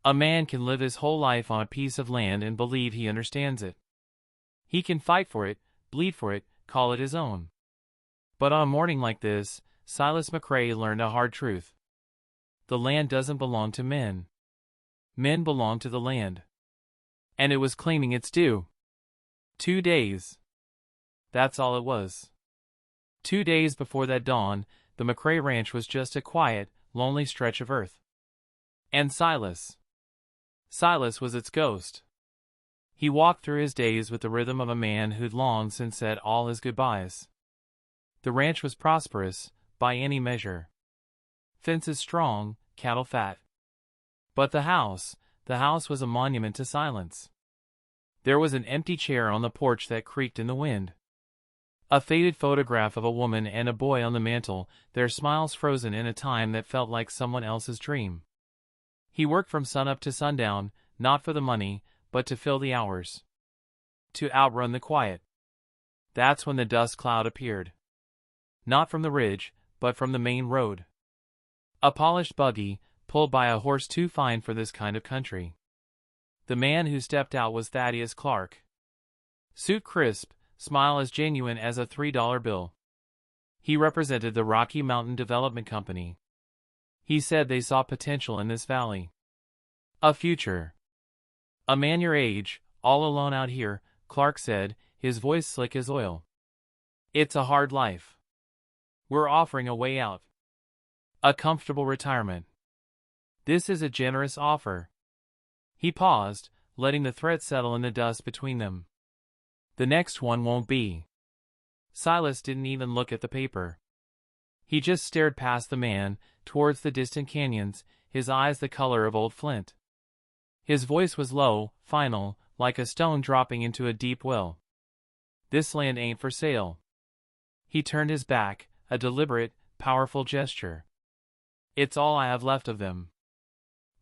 A man can live his whole life on a piece of land and believe he understands it. He can fight for it, bleed for it, call it his own. But on a morning like this, Silas McCray learned a hard truth. The land doesn't belong to men. Men belong to the land. And it was claiming its due. 2 days. That's all it was. 2 days before that dawn, the McCray Ranch was just a quiet, lonely stretch of earth. And Silas was its ghost. He walked through his days with the rhythm of a man who'd long since said all his goodbyes. The ranch was prosperous, by any measure. Fences strong, cattle fat. But the house was a monument to silence. There was an empty chair on the porch that creaked in the wind. A faded photograph of a woman and a boy on the mantel, their smiles frozen in a time that felt like someone else's dream. He worked from sunup to sundown, not for the money, but to fill the hours. To outrun the quiet. That's when the dust cloud appeared. Not from the ridge, but from the main road. A polished buggy, pulled by a horse too fine for this kind of country. The man who stepped out was Thaddeus Clark. Suit crisp, smile as genuine as a $3 bill. He represented the Rocky Mountain Development Company. He said they saw potential in this valley. A future. "A man your age, all alone out here," Clark said, his voice slick as oil. "It's a hard life. We're offering a way out. A comfortable retirement. This is a generous offer." He paused, letting the threat settle in the dust between them. "The next one won't be." Silas didn't even look at the paper. He just stared past the man, towards the distant canyons, his eyes the color of old flint. His voice was low, final, like a stone dropping into a deep well. "This land ain't for sale." He turned his back, a deliberate, powerful gesture. "It's all I have left of them."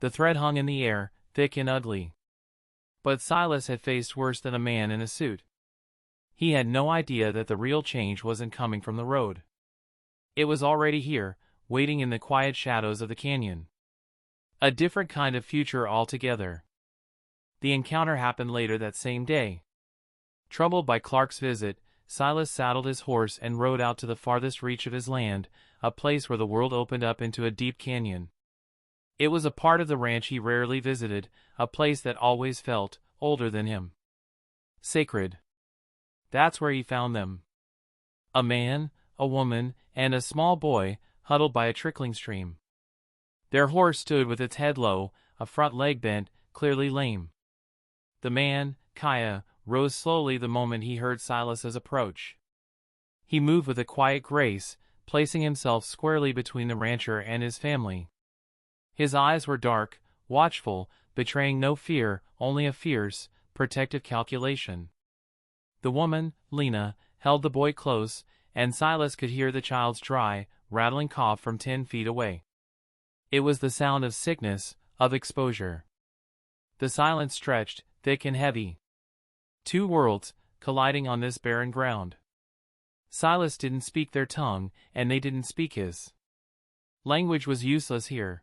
The threat hung in the air, thick and ugly. But Silas had faced worse than a man in a suit. He had no idea that the real change wasn't coming from the road. It was already here, waiting in the quiet shadows of the canyon. A different kind of future altogether. The encounter happened later that same day. Troubled by Clark's visit, Silas saddled his horse and rode out to the farthest reach of his land, a place where the world opened up into a deep canyon. It was a part of the ranch he rarely visited, a place that always felt older than him. Sacred. That's where he found them. A man, a woman, and a small boy, huddled by a trickling stream. Their horse stood with its head low, a front leg bent, clearly lame. The man, Kaya, rose slowly the moment he heard Silas's approach. He moved with a quiet grace, placing himself squarely between the rancher and his family. His eyes were dark, watchful, betraying no fear, only a fierce, protective calculation. The woman, Lena, held the boy close, and Silas could hear the child's dry, rattling cough from 10 feet away. It was the sound of sickness, of exposure. The silence stretched, thick and heavy. Two worlds, colliding on this barren ground. Silas didn't speak their tongue, and they didn't speak his. Language was useless here.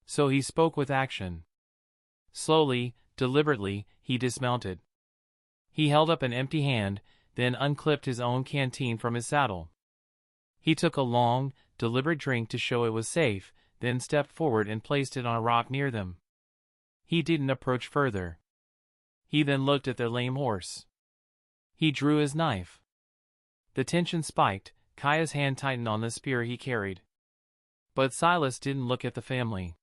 So he spoke with action. Slowly, deliberately, he dismounted. He held up an empty hand, then unclipped his own canteen from his saddle. He took a long, deliberate drink to show it was safe, then stepped forward and placed it on a rock near them. He didn't approach further. He then looked at their lame horse. He drew his knife. The tension spiked, Kaya's hand tightened on the spear he carried. But Silas didn't look at the family.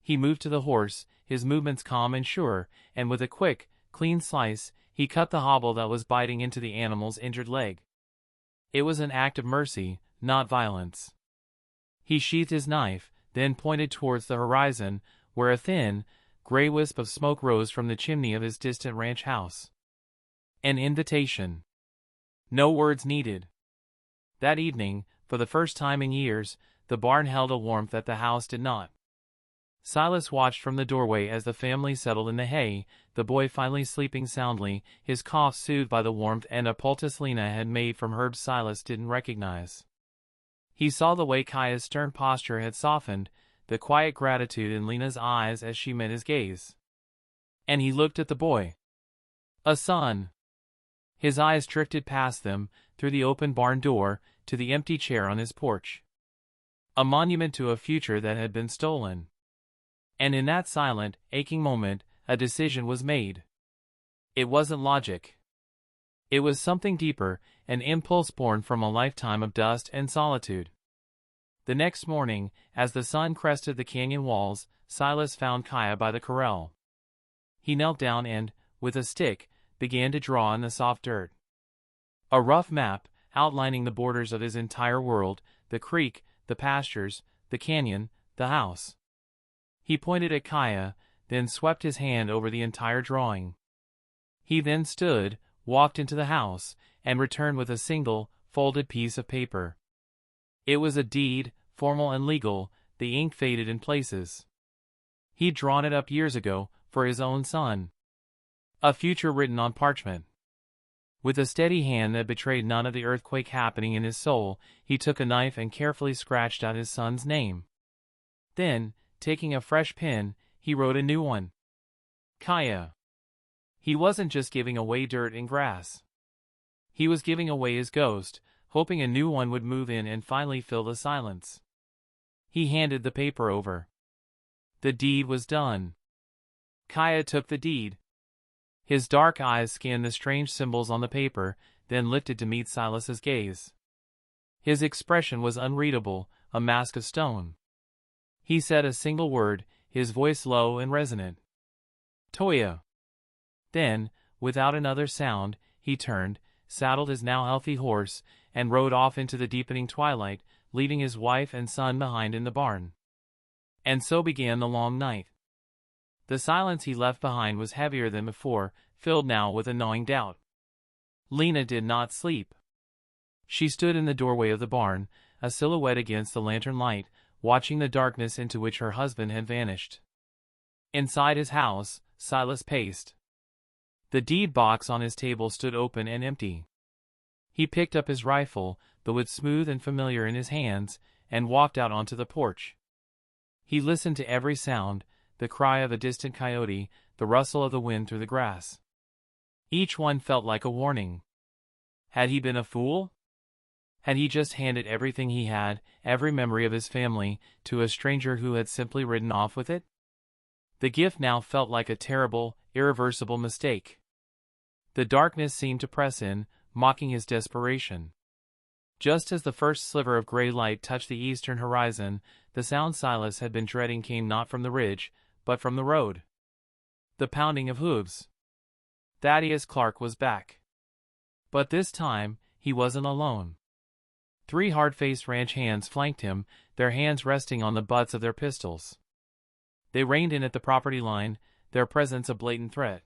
He moved to the horse, his movements calm and sure, and with a quick, clean slice, he cut the hobble that was biting into the animal's injured leg. It was an act of mercy, not violence. He sheathed his knife, then pointed towards the horizon, where a thin, gray wisp of smoke rose from the chimney of his distant ranch house. An invitation. No words needed. That evening, for the first time in years, the barn held a warmth that the house did not. Silas watched from the doorway as the family settled in the hay, the boy finally sleeping soundly, his cough soothed by the warmth and a poultice Lena had made from herbs Silas didn't recognize. He saw the way Kaya's stern posture had softened, the quiet gratitude in Lena's eyes as she met his gaze. And he looked at the boy. A son. His eyes drifted past them, through the open barn door, to the empty chair on his porch. A monument to a future that had been stolen. And in that silent, aching moment, a decision was made. It wasn't logic. It was something deeper, an impulse born from a lifetime of dust and solitude. The next morning, as the sun crested the canyon walls, Silas found Kaya by the corral. He knelt down and, with a stick, began to draw in the soft dirt. A rough map, outlining the borders of his entire world, the creek, the pastures, the canyon, the house. He pointed at Kaya, then swept his hand over the entire drawing. He then stood, walked into the house, and returned with a single, folded piece of paper. It was a deed, formal and legal, the ink faded in places. He'd drawn it up years ago, for his own son. A future written on parchment. With a steady hand that betrayed none of the earthquake happening in his soul, he took a knife and carefully scratched out his son's name. Then, taking a fresh pen, he wrote a new one. Kaya. He wasn't just giving away dirt and grass. He was giving away his ghost, hoping a new one would move in and finally fill the silence. He handed the paper over. The deed was done. Kaya took the deed. His dark eyes scanned the strange symbols on the paper, then lifted to meet Silas's gaze. His expression was unreadable, a mask of stone. He said a single word, his voice low and resonant. Toya. Then, without another sound, he turned, saddled his now healthy horse, and rode off into the deepening twilight, leaving his wife and son behind in the barn. And so began the long night. The silence he left behind was heavier than before, filled now with a gnawing doubt. Lena did not sleep. She stood in the doorway of the barn, a silhouette against the lantern light, watching the darkness into which her husband had vanished. Inside his house, Silas paced. The deed box on his table stood open and empty. He picked up his rifle, the wood smooth and familiar in his hands, and walked out onto the porch. He listened to every sound, the cry of a distant coyote, the rustle of the wind through the grass. Each one felt like a warning. Had he been a fool? Had he just handed everything he had, every memory of his family, to a stranger who had simply ridden off with it? The gift now felt like a terrible, irreversible mistake. The darkness seemed to press in, mocking his desperation. Just as the first sliver of gray light touched the eastern horizon, the sound Silas had been dreading came not from the ridge, but from the road. The pounding of hooves. Thaddeus Clark was back. But this time, he wasn't alone. 3 hard-faced ranch hands flanked him, their hands resting on the butts of their pistols. They reined in at the property line, their presence a blatant threat.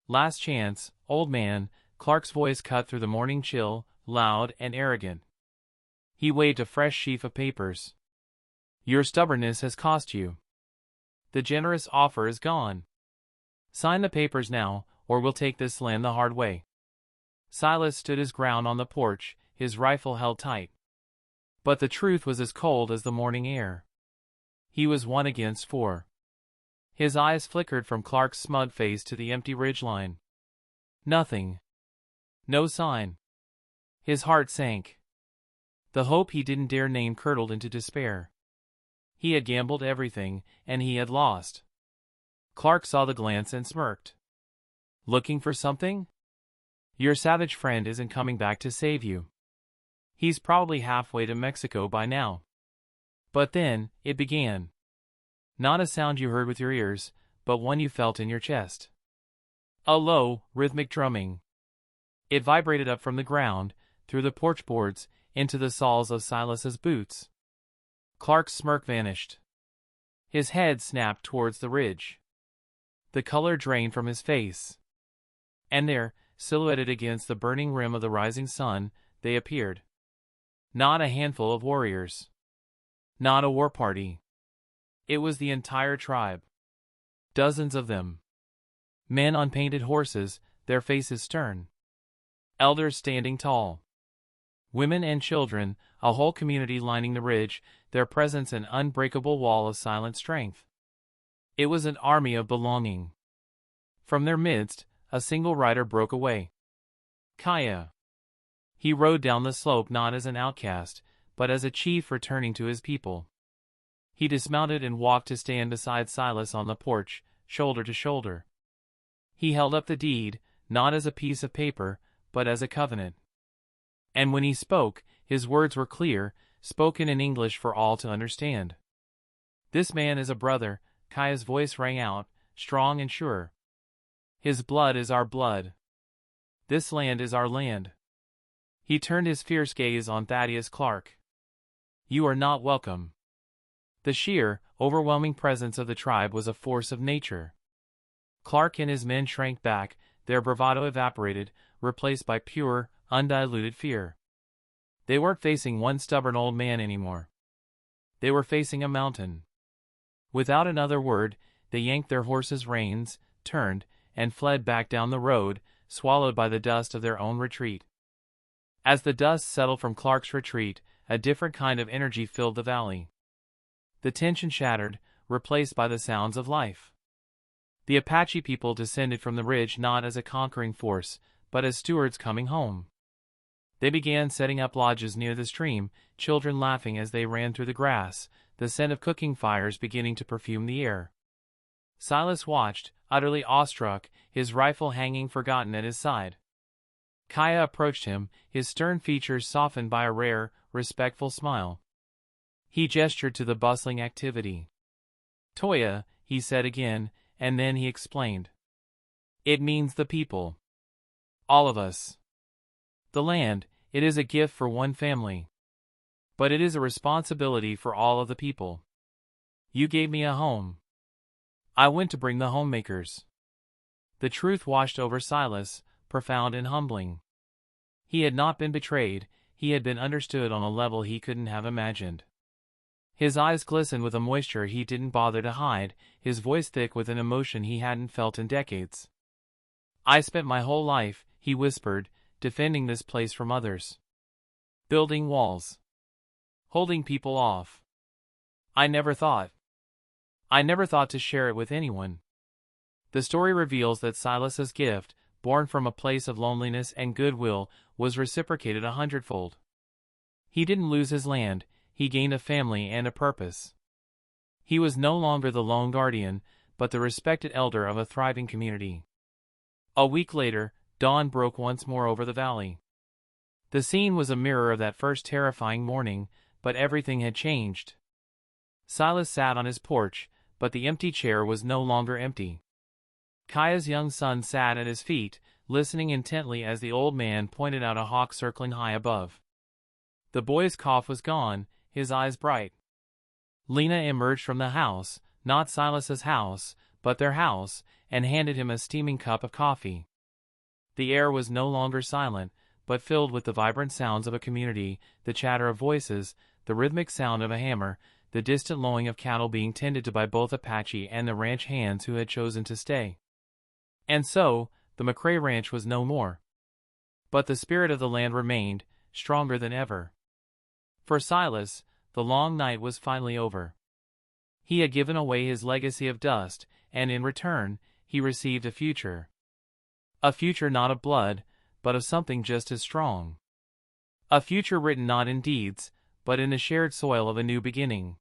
Last chance, old man, Clark's voice cut through the morning chill, loud and arrogant. He waved a fresh sheaf of papers. Your stubbornness has cost you. The generous offer is gone. Sign the papers now, or we'll take this land the hard way. Silas stood his ground on the porch, his rifle held tight. But the truth was as cold as the morning air. He was 1 against 4. His eyes flickered from Clark's smug face to the empty ridgeline. Nothing. No sign. His heart sank. The hope he didn't dare name curdled into despair. He had gambled everything, and he had lost. Clark saw the glance and smirked. Looking for something? Your savage friend isn't coming back to save you. He's probably halfway to Mexico by now. But then, it began. Not a sound you heard with your ears, but one you felt in your chest. A low, rhythmic drumming. It vibrated up from the ground, through the porch boards, into the soles of Silas's boots. Clark's smirk vanished. His head snapped towards the ridge. The color drained from his face. And there, silhouetted against the burning rim of the rising sun, they appeared. Not a handful of warriors. Not a war party. It was the entire tribe. Dozens of them. Men on painted horses, their faces stern. Elders standing tall. Women and children, a whole community lining the ridge, their presence an unbreakable wall of silent strength. It was an army of belonging. From their midst, a single rider broke away. Kaya. He rode down the slope not as an outcast, but as a chief returning to his people. He dismounted and walked to stand beside Silas on the porch, shoulder to shoulder. He held up the deed, not as a piece of paper, but as a covenant. And when he spoke, his words were clear, spoken in English for all to understand. "This man is a brother," Kaya's voice rang out, strong and sure. "His blood is our blood. This land is our land." He turned his fierce gaze on Thaddeus Clark. "You are not welcome." The sheer, overwhelming presence of the tribe was a force of nature. Clark and his men shrank back, their bravado evaporated, replaced by pure, undiluted fear. They weren't facing one stubborn old man anymore. They were facing a mountain. Without another word, they yanked their horses' reins, turned, and fled back down the road, swallowed by the dust of their own retreat. As the dust settled from Clark's retreat, a different kind of energy filled the valley. The tension shattered, replaced by the sounds of life. The Apache people descended from the ridge not as a conquering force, but as stewards coming home. They began setting up lodges near the stream, children laughing as they ran through the grass, the scent of cooking fires beginning to perfume the air. Silas watched, utterly awestruck, his rifle hanging forgotten at his side. Kaya approached him, his stern features softened by a rare, respectful smile. He gestured to the bustling activity. "Toya," he said again, and then he explained. "It means the people. All of us. The land, it is a gift for one family. But it is a responsibility for all of the people. You gave me a home. I went to bring the homemakers." The truth washed over Silas, profound and humbling. He had not been betrayed, he had been understood on a level he couldn't have imagined. His eyes glistened with a moisture he didn't bother to hide, his voice thick with an emotion he hadn't felt in decades. "I spent my whole life," he whispered, "defending this place from others. Building walls. Holding people off. I never thought to share it with anyone." The story reveals that Silas's gift, born from a place of loneliness and goodwill, was reciprocated 100-fold. He didn't lose his land, he gained a family and a purpose. He was no longer the lone guardian, but the respected elder of a thriving community. A week later, dawn broke once more over the valley. The scene was a mirror of that first terrifying morning, but everything had changed. Silas sat on his porch, but the empty chair was no longer empty. Kaya's young son sat at his feet, listening intently as the old man pointed out a hawk circling high above. The boy's cough was gone, his eyes bright. Lena emerged from the house, not Silas's house, but their house, and handed him a steaming cup of coffee. The air was no longer silent, but filled with the vibrant sounds of a community, the chatter of voices, the rhythmic sound of a hammer, the distant lowing of cattle being tended to by both Apache and the ranch hands who had chosen to stay. And so, the McCray ranch was no more. But the spirit of the land remained, stronger than ever. For Silas, the long night was finally over. He had given away his legacy of dust, and in return, he received a future. A future not of blood, but of something just as strong. A future written not in deeds, but in the shared soil of a new beginning.